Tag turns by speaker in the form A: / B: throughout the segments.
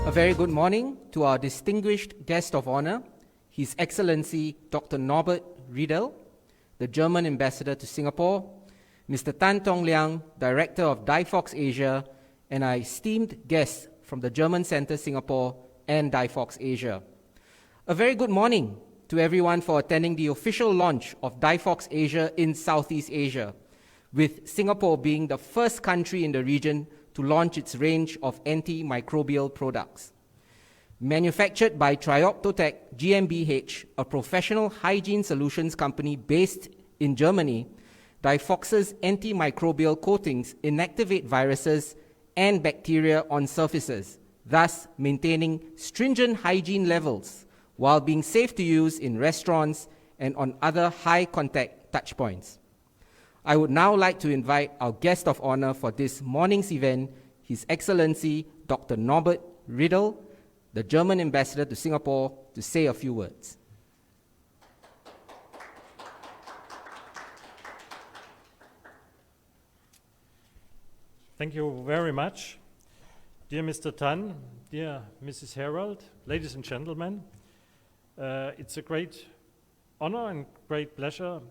A: A very good morning to our distinguished guest of honor, His Excellency Dr. Norbert Riedel, the German Ambassador to Singapore, Mr. Tang Tong Liang, Director of Dyphox Asia, and our esteemed guests from the German Center Singapore and Dyphox Asia. A very good morning to everyone for attending the official launch of Dyphox Asia in Southeast Asia, with Singapore being the first country in the region to launch its range of antimicrobial products. Manufactured by Trioptotec GmbH, a professional hygiene solutions company based in Germany, Dyphox's antimicrobial coatings inactivate viruses and bacteria on surfaces, thus maintaining stringent hygiene levels while being safe to use in restaurants and on other high-contact touchpoints. I would now like to invite our guest of honor for this morning's event, His Excellency Dr. Norbert Riedel, the German Ambassador to Singapore, to say a few words.
B: Thank you very much. Dear Mr. Tan, dear Mrs. Herald, ladies and gentlemen, it's a great honor and great pleasure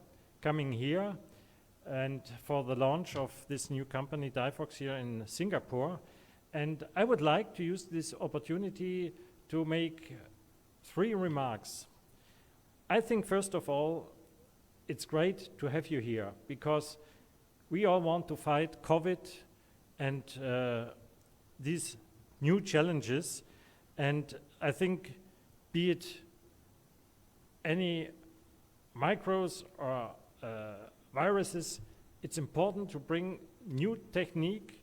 B: coming here and for the launch of this new company, Dyphox, here in Singapore. And I would like to use this opportunity to make 3 remarks. I think, first of all, it's great to have you here because we all want to fight COVID and these new challenges. And I think, be it any microbes or viruses, it's important to bring new technique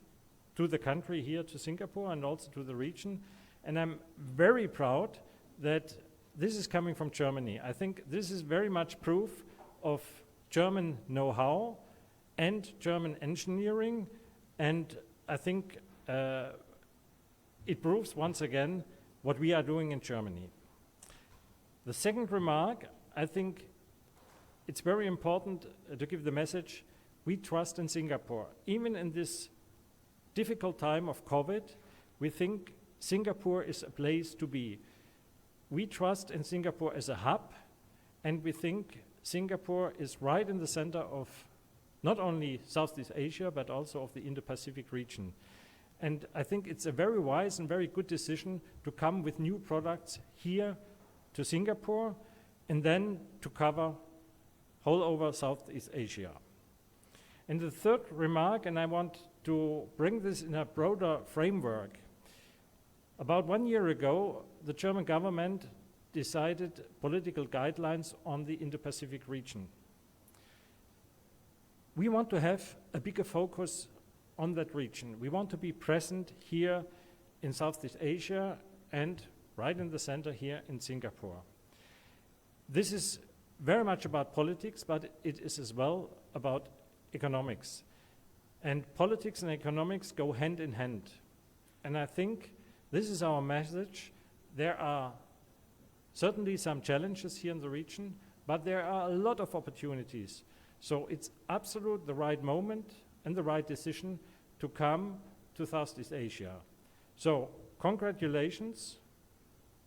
B: to the country here, to Singapore, and also to the region. And I'm very proud that this is coming from Germany. I think this is very much proof of German know-how and German engineering, and I think it proves once again what we are doing in Germany. The second remark, I think it's very important to give the message, we trust in Singapore. Even in this difficult time of COVID, we think Singapore is a place to be. We trust in Singapore as a hub, and we think Singapore is right in the center of not only Southeast Asia, but also of the Indo-Pacific region. And I think it's a very wise and very good decision to come with new products here to Singapore and then to cover all over Southeast Asia. And the third remark, and I want to bring this in a broader framework. About 1 year ago, the German government decided political guidelines on the Indo-Pacific region. We want to have a bigger focus on that region. We want to be present here in Southeast Asia and right in the center here in Singapore. This is very much about politics, but it is as well about economics. And politics and economics go hand in hand. And I think this is our message. There are certainly some challenges here in the region, but there are a lot of opportunities. So it's absolutely the right moment and the right decision to come to Southeast Asia. So congratulations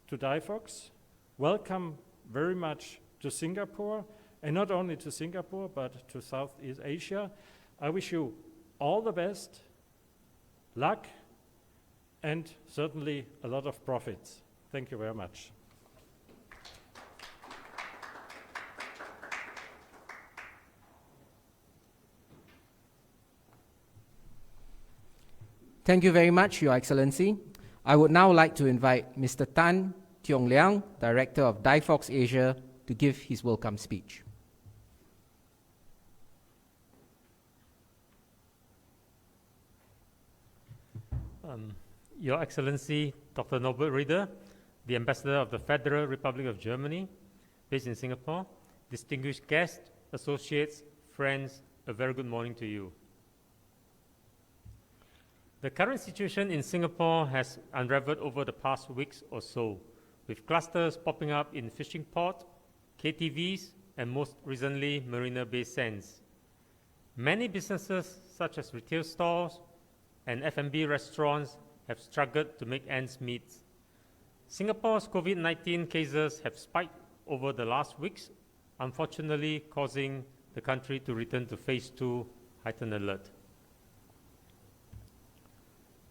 B: to Dyphox. Welcome very much to Singapore, and not only to Singapore, but to Southeast Asia. I wish you all the best, luck, and certainly a lot of profits. Thank you very much.
A: Thank you very much, Your Excellency. I would now like to invite Mr. Tang Tong Liang, Director of Dyphox Asia, to give his welcome speech.
C: Your Excellency, Dr. Norbert Riedel, the Ambassador of the Federal Republic of Germany, based in Singapore, distinguished guests, associates, friends, a very good morning to you. The current situation in Singapore has unraveled over the past weeks or so, with clusters popping up in fishing ports, KTVs, and most recently, Marina Bay Sands. Many businesses, such as retail stores and F&B restaurants, have struggled to make ends meet Singapore's COVID-19 cases have spiked over the last weeks, unfortunately causing the country to return to phase 2 heightened alert.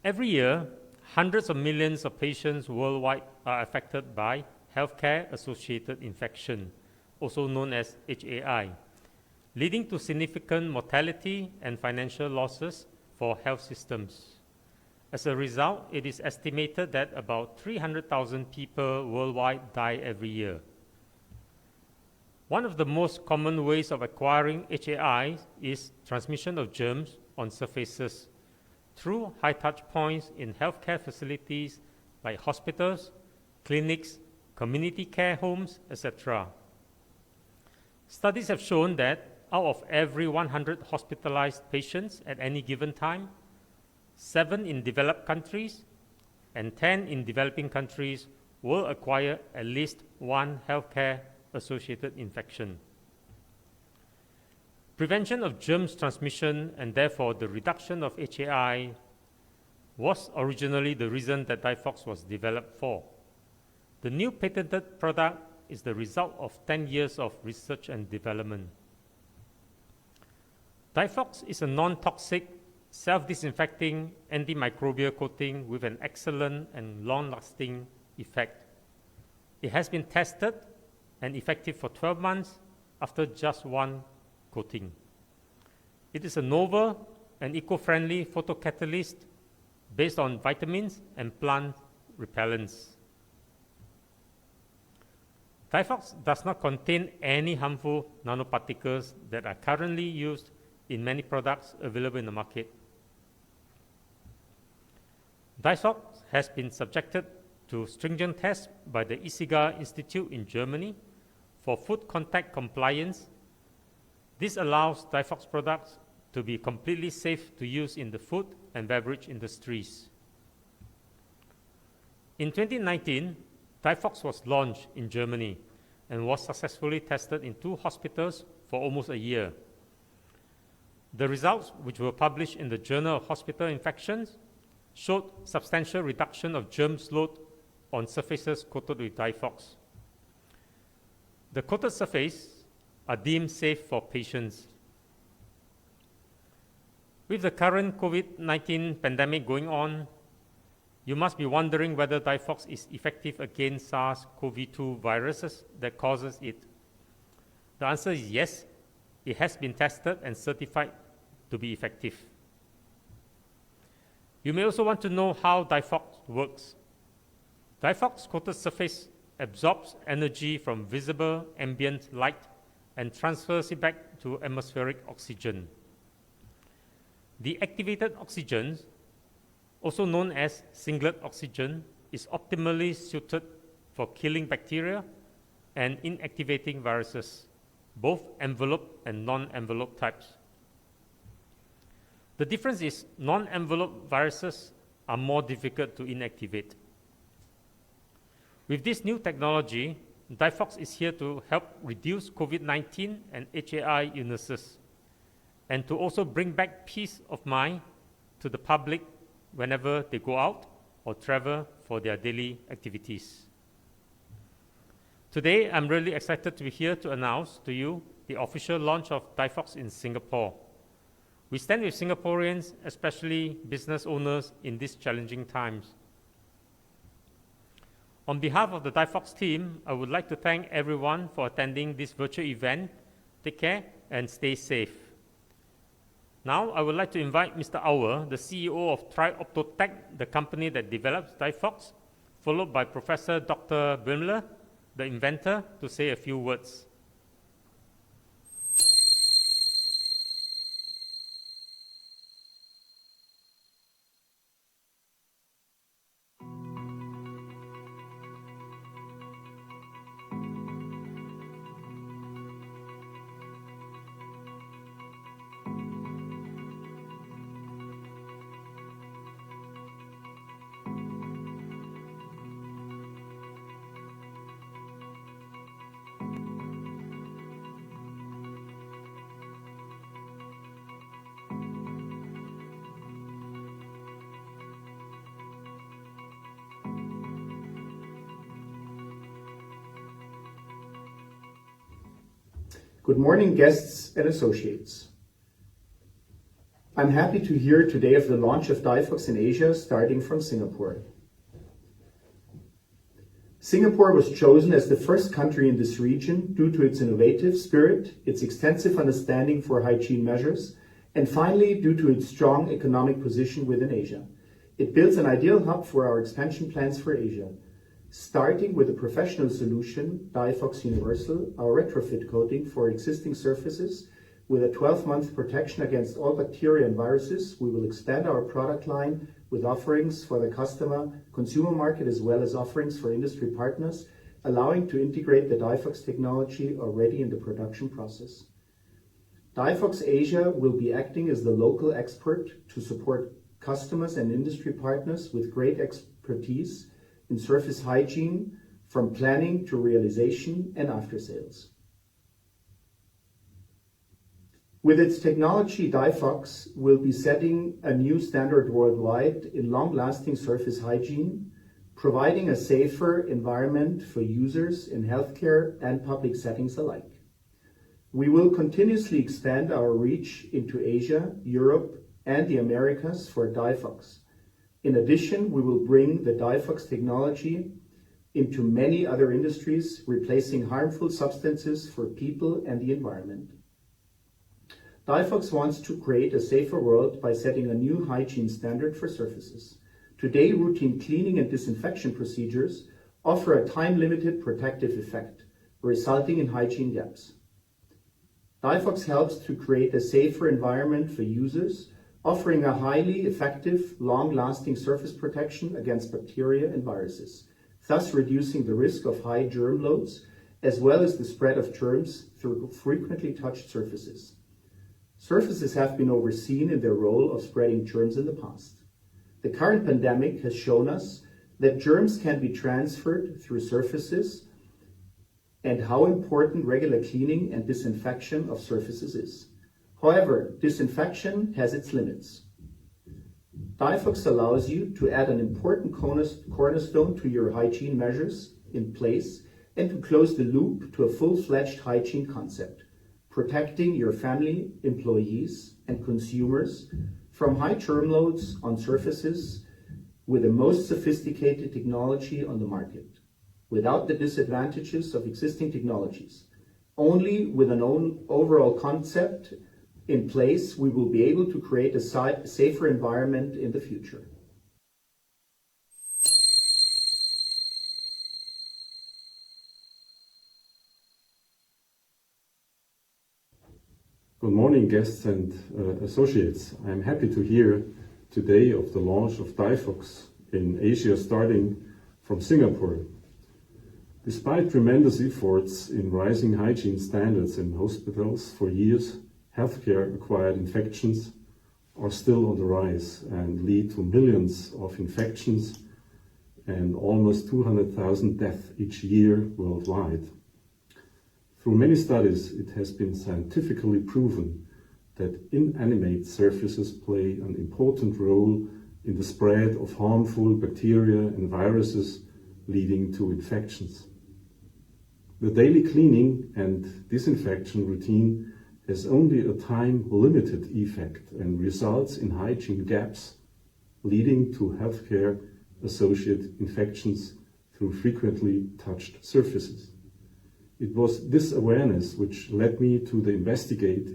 C: Every year, hundreds of millions of patients worldwide are affected by healthcare-associated infection, also known as HAI, leading to significant mortality and financial losses for health systems. As a result, it is estimated that about 300,000 people worldwide die every year. One of the most common ways of acquiring HAI is transmission of germs on surfaces through high-touch points in healthcare facilities like hospitals, clinics, community care homes, etc. Studies have shown that out of every 100 hospitalized patients at any given time, 7 in developed countries and 10 in developing countries will acquire at least one healthcare-associated infection. Prevention of germs transmission and therefore the reduction of HAI was originally the reason that Dyphox was developed for. The new patented product is the result of 10 years of research and development. Dyphox is a non-toxic, self-disinfecting antimicrobial coating with an excellent and long-lasting effect. It has been tested and effective for 12 months after just one coating. It is a novel and eco-friendly photocatalyst based on vitamins and plant repellents. Dyphox does not contain any harmful nanoparticles that are currently used in many products available in the market. Dyphox has been subjected to stringent tests by the ISIGA Institute in Germany for food contact compliance. This allows Dyphox products to be completely safe to use in the food and beverage industries. In 2019, Dyphox was launched in Germany and was successfully tested in 2 hospitals for almost a year. The results, which were published in the Journal of Hospital Infections, showed substantial reduction of germs load on surfaces coated with Dyphox. The coated surfaces are deemed safe for patients. With the current COVID-19 pandemic going on, you must be wondering whether Dyphox is effective against SARS-CoV-2 viruses that causes it. The answer is yes. It has been tested and certified to be effective. You may also want to know how Dyphox works. Dyphox coated surface absorbs energy from visible ambient light and transfers it back to atmospheric oxygen. The activated oxygen, also known as singlet oxygen, is optimally suited for killing bacteria and inactivating viruses, both envelope and non-envelope types. The difference is non-envelope viruses are more difficult to inactivate. With this new technology, Dyphox is here to help reduce COVID-19 and HAI illnesses, and to also bring back peace of mind to the public whenever they go out or travel for their daily activities. Today, I'm really excited to be here to announce to you the official launch of Dyphox in Singapore. We stand with Singaporeans, especially business owners, in these challenging times. On behalf of the Dyphox team, I would like to thank everyone for attending this virtual event. Take care and stay safe. Now, I would like to invite Mr. Auer, the CEO of TriOptotech, the company that develops Dyphox, followed by Professor Dr. Bäumler, the inventor, to say a few words.
D: Good morning, guests and associates. I'm happy to hear today of the launch of Dyphox in Asia, starting from Singapore. Singapore was chosen as the first country in this region due to its innovative spirit, its extensive understanding for hygiene measures, and finally, due to its strong economic position within Asia. It builds an ideal hub for our expansion plans for Asia, starting with a professional solution, Dyphox Universal, our retrofit coating for existing surfaces. With a 12-month protection against all bacteria and viruses, we will expand our product line with offerings for the consumer market, as well as offerings for industry partners, allowing to integrate the Dyphox technology already in the production process. Dyphox Asia will be acting as the local expert to support customers and industry partners with great expertise in surface hygiene, from planning to realization and after sales. With its technology, Dyphox will be setting a new standard worldwide in long-lasting surface hygiene, providing a safer environment for users in healthcare and public settings alike. We will continuously expand our reach into Asia, Europe, and the Americas for Dyphox. In addition, we will bring the Dyphox technology into many other industries, replacing harmful substances for people and the environment. Dyphox wants to create a safer world by setting a new hygiene standard for surfaces. Today, routine cleaning and disinfection procedures offer a time-limited protective effect, resulting in hygiene gaps. Dyphox helps to create a safer environment for users, offering a highly effective, long-lasting surface protection against bacteria and viruses, thus reducing the risk of high germ loads, as well as the spread of germs through frequently touched surfaces. Surfaces have been overseen in their role of spreading germs in the past. The current pandemic has shown us that germs can be transferred through surfaces and how important regular cleaning and disinfection of surfaces is. However, disinfection has its limits. Dyphox allows you to add an important cornerstone to your hygiene measures in place and to close the loop to a full-fledged hygiene concept, protecting your family, employees, and consumers from high germ loads on surfaces with the most sophisticated technology on the market, without the disadvantages of existing technologies. Only with an overall concept in place, we will be able to create a safer environment in the future.
E: Good morning, guests and associates. I'm happy to hear today of the launch of Dyphox in Asia, starting from Singapore. Despite tremendous efforts in rising hygiene standards in hospitals for years, healthcare-acquired infections are still on the rise and lead to millions of infections and almost 200,000 deaths each year worldwide. Through many studies, it has been scientifically proven that inanimate surfaces play an important role in the spread of harmful bacteria and viruses leading to infections. The daily cleaning and disinfection routine has only a time-limited effect and results in hygiene gaps, leading to healthcare-associated infections through frequently touched surfaces. It was this awareness which led me to investigate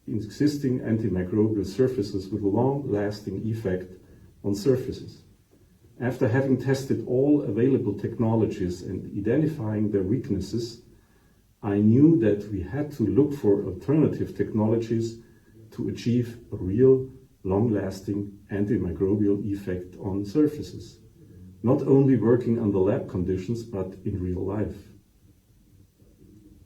E: existing antimicrobial surfaces with a long-lasting effect on surfaces. After having tested all available technologies and identifying their weaknesses, I knew that we had to look for alternative technologies to achieve a real, long-lasting antimicrobial effect on surfaces, not only working under lab conditions, but in real life.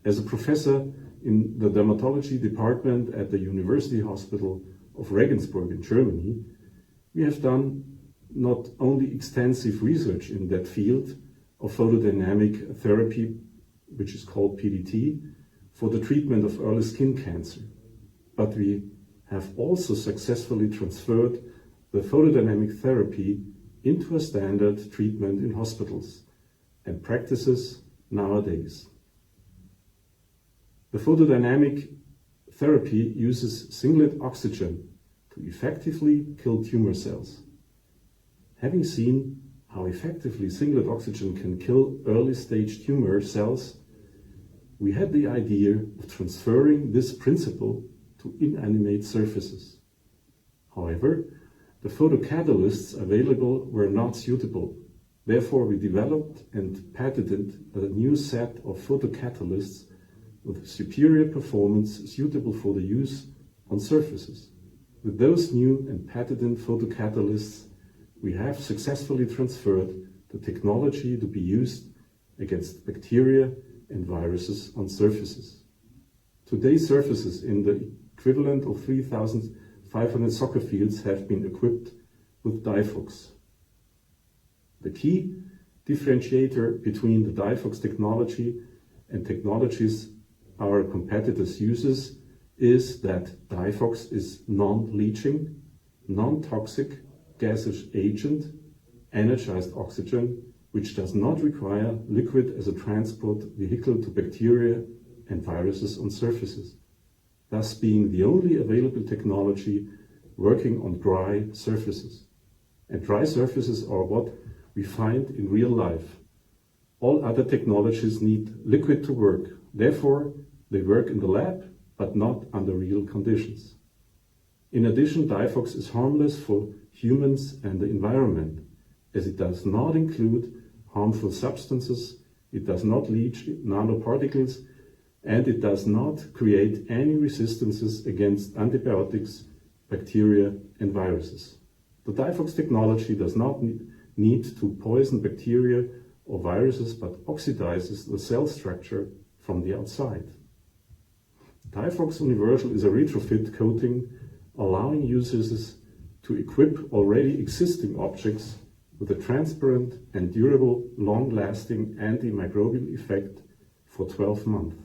E: As a professor in the dermatology department at the University Hospital of Regensburg in Germany, we have done not only extensive research in that field of photodynamic therapy, which is called PDT, for the treatment of early skin cancer, but we have also successfully transferred the photodynamic therapy into a standard treatment in hospitals and practices nowadays. The photodynamic therapy uses singlet oxygen to effectively kill tumor cells. Having seen how effectively singlet oxygen can kill early-stage tumor cells, we had the idea of transferring this principle to inanimate surfaces. However, the photocatalysts available were not suitable. Therefore, we developed and patented a new set of photocatalysts with superior performance suitable for the use on surfaces. With those new and patented photocatalysts, we have successfully transferred the technology to be used against bacteria and viruses on surfaces. Today's surfaces in the equivalent of 3,500 soccer fields have been equipped with Dyphox. The key differentiator between the Dyphox technology and technologies our competitors use is that Dyphox is non-leaching, non-toxic gaseous agent, energized oxygen, which does not require liquid as a transport vehicle to bacteria and viruses on surfaces, thus being the only available technology working on dry surfaces. And dry surfaces are what we find in real life. All other technologies need liquid to work. Therefore, they work in the lab, but not under real conditions. In addition, Dyphox is harmless for humans and the environment, as it does not include harmful substances, it does not leach nanoparticles, and it does not create any resistances against antibiotics, bacteria, and viruses. The Dyphox technology does not need to poison bacteria or viruses, but oxidizes the cell structure from the outside. Dyphox Universal is a retrofit coating allowing users to equip already existing objects with a transparent and durable, long-lasting antimicrobial effect for 12 months.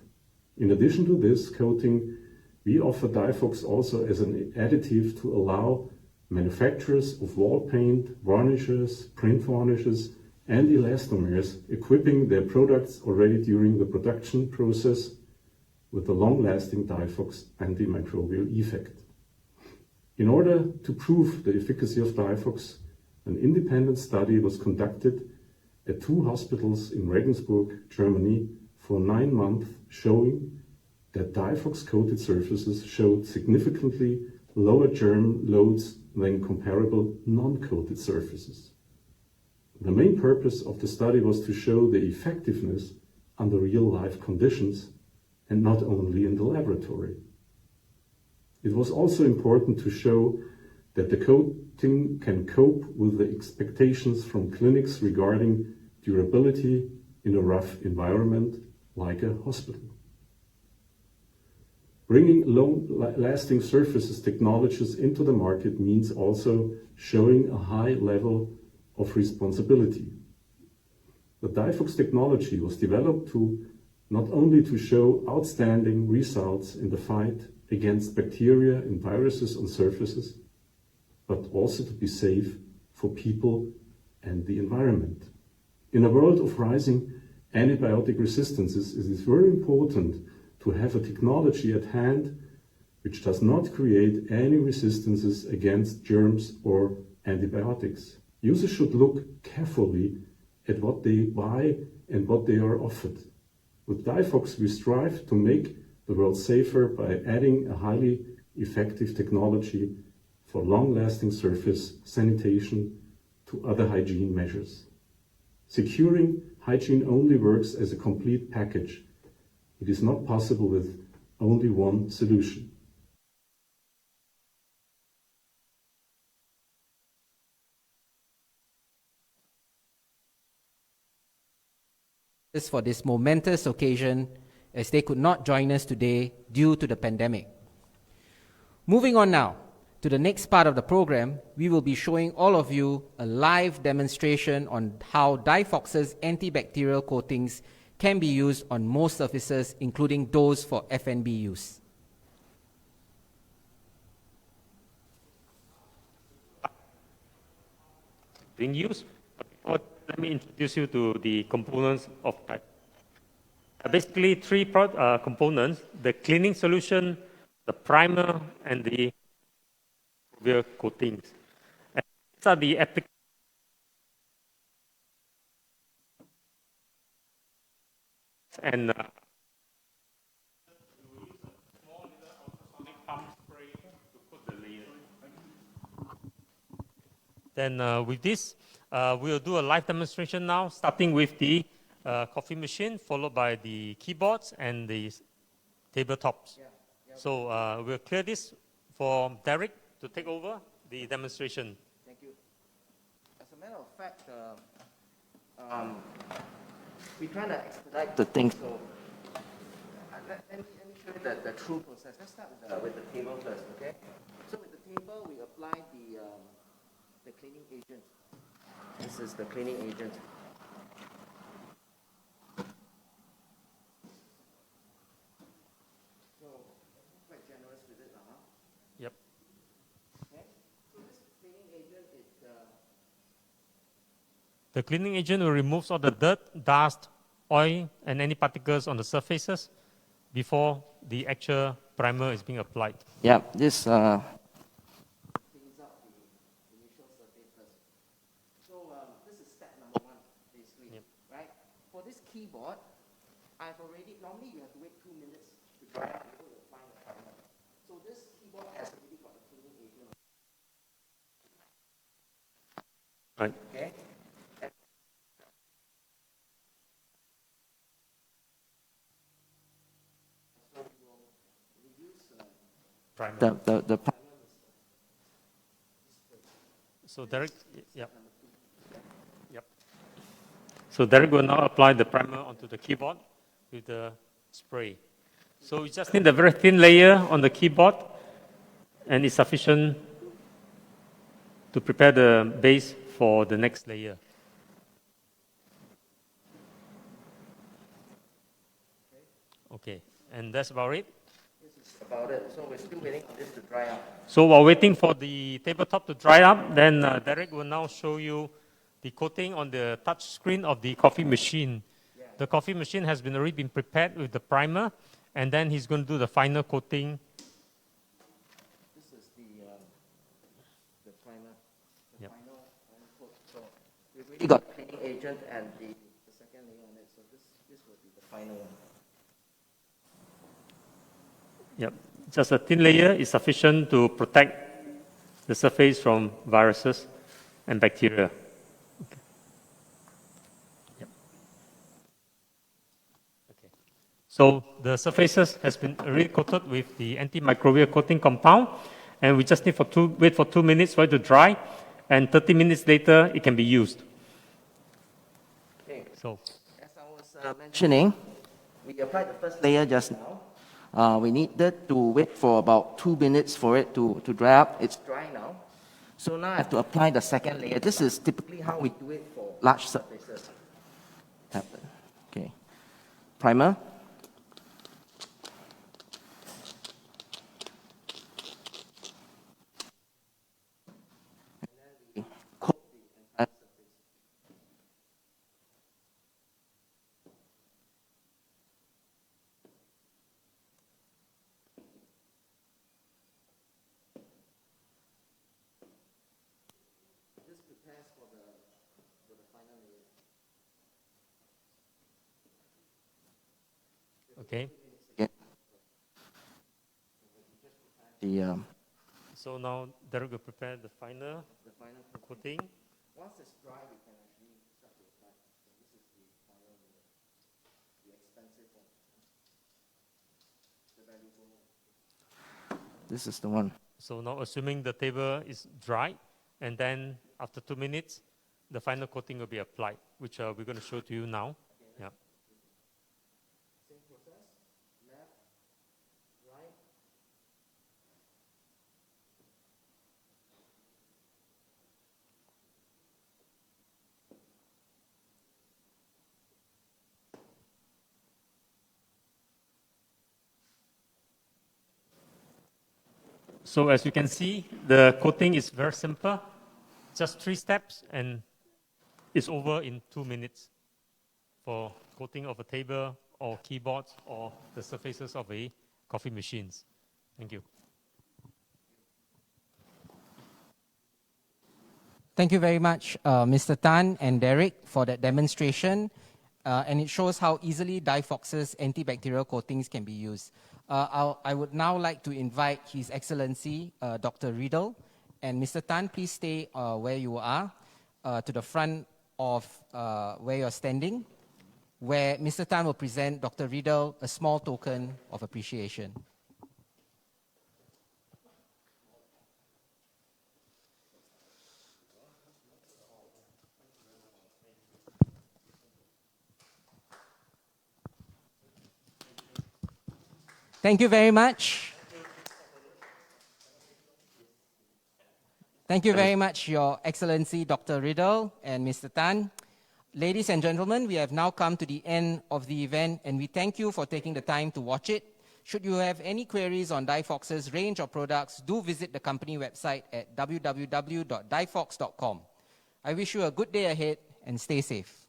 E: In addition to this coating, we offer Dyphox also as an additive to allow manufacturers of wall paint, varnishes, print varnishes, and elastomers equipping their products already during the production process with the long-lasting Dyphox antimicrobial effect. In order to prove the efficacy of Dyphox, an independent study was conducted at 2 hospitals in Regensburg, Germany, for 9 months, showing that Dyphox-coated surfaces showed significantly lower germ loads than comparable non-coated surfaces. The main purpose of the study was to show the effectiveness under real-life conditions and not only in the laboratory. It was also important to show that the coating can cope with the expectations from clinics regarding durability in a rough environment like a hospital. Bringing long-lasting surfaces technologies into the market means also showing a high level of responsibility. The Dyphox technology was developed not only to show outstanding results in the fight against bacteria and viruses on surfaces, but also to be safe for people and the environment. In a world of rising antibiotic resistances, it is very important to have a technology at hand which does not create any resistances against germs or antibiotics. Users should look carefully at what they buy and what they are offered. With Dyphox, we strive to make the world safer by adding a highly effective technology for long-lasting surface sanitation to other hygiene measures. Securing hygiene only works as a complete package. It is not possible with only one solution.
A: For this momentous occasion, as they could not join us today due to the pandemic. Moving on now to the next part of the program, we will be showing all of you a live demonstration on how Dyphox's antibacterial coatings can be used on most surfaces, including those for F&B use.
C: Being used. Let me introduce you to the components of basically three components: the cleaning solution, the primer, and the microbial coatings. And these are the applications. And then with this, we'll do a live demonstration now, starting with the coffee machine, followed by the keyboards and the tabletops. So we'll clear this for Derek to take over the demonstration.
A: Thank you. As a matter of fact, we try to expedite the thing. So let me show you the true process. Let's start with the table first, okay? So with the table, we apply the cleaning agent. This is the cleaning agent. So quite generous with it, huh?
C: Yep.
A: Okay. So this cleaning agent is
C: The cleaning agent will remove all the dirt, dust, oil, and any particles on the surfaces before the actual primer is being applied.
A: yeah, this cleans up the initial surface first. So this is step number one, basically, right? For this keyboard, normally you have to wait 2 minutes to dry up before you apply the primer. So this keyboard has already got a cleaning agent.
C: Right.
A: Okay? So we will reduce
C: Primer.
A: the primer.
C: So Derek, yep. So Derek will now apply the primer onto the keyboard with the spray. So you just need a very thin layer on the keyboard, and it's sufficient to prepare the base for the next layer. Okay, and that's about it.
A: This is about it. So we're still waiting for this to dry up.
C: So while waiting for the tabletop to dry up, then Derek will now show you the coating on the touch screen of the coffee machine.
A: Yeah.
C: The coffee machine has already been prepared with the primer, and then he's going to do the final coating.
A: This is the primer,
C: Yep.
A: final coat. So we've already got cleaning agent and the second layer on it. So this will be the final one.
C: Yep. Just a thin layer is sufficient to protect the surface from viruses and bacteria. Okay. Yep. Okay. So the surfaces has been already coated with the antimicrobial coating compound, and we just need wait for 2 minutes for it to dry, and 30 minutes later it can be used.
A: Okay.
C: So
A: As I was mentioning, we applied the first layer just now. We needed to wait for about 2 minutes for it to dry up. It's dry now. So now I have to apply the second layer. This is typically how we do it for large surfaces. Okay. Primer. And then we coat the entire surface. This prepares for the final layer.
C: okay.
A: Yeah. The
C: So now Derek will prepare the final
A: final
C: coating.
A: Once it's dry, we can actually start to apply. So this is the final layer, the expensive one, the valuable one. This is the one.
C: So now assuming the table is dry, and then after 2 minutes, the final coating will be applied, which we're going to show to you now. Yeah.
A: Same process, left, right.
C: So as you can see, the coating is very simple, just 3 steps, and it's over in 2 minutes for coating of a table or keyboards or the surfaces of a coffee machines. Thank you.
A: Thank you very much, Mr. Tan and Derek, for that demonstration. And it shows how easily Dyphox's antibacterial coatings can be used. I would now like to invite His Excellency, Dr. Riedel, and Mr. Tan, please stay where you are, to the front of where you're standing, where Mr. Tan will present Dr. Riedel a small token of appreciation. Thank you very much. Thank you very much, Your Excellency, Dr. Riedel and Mr. Tan. Ladies and gentlemen, we have now come to the end of the event, and we thank you for taking the time to watch it. Should you have any queries on Dyphox's range of products, do visit the company website at www.dyphox.com. I wish you a good day ahead and stay safe.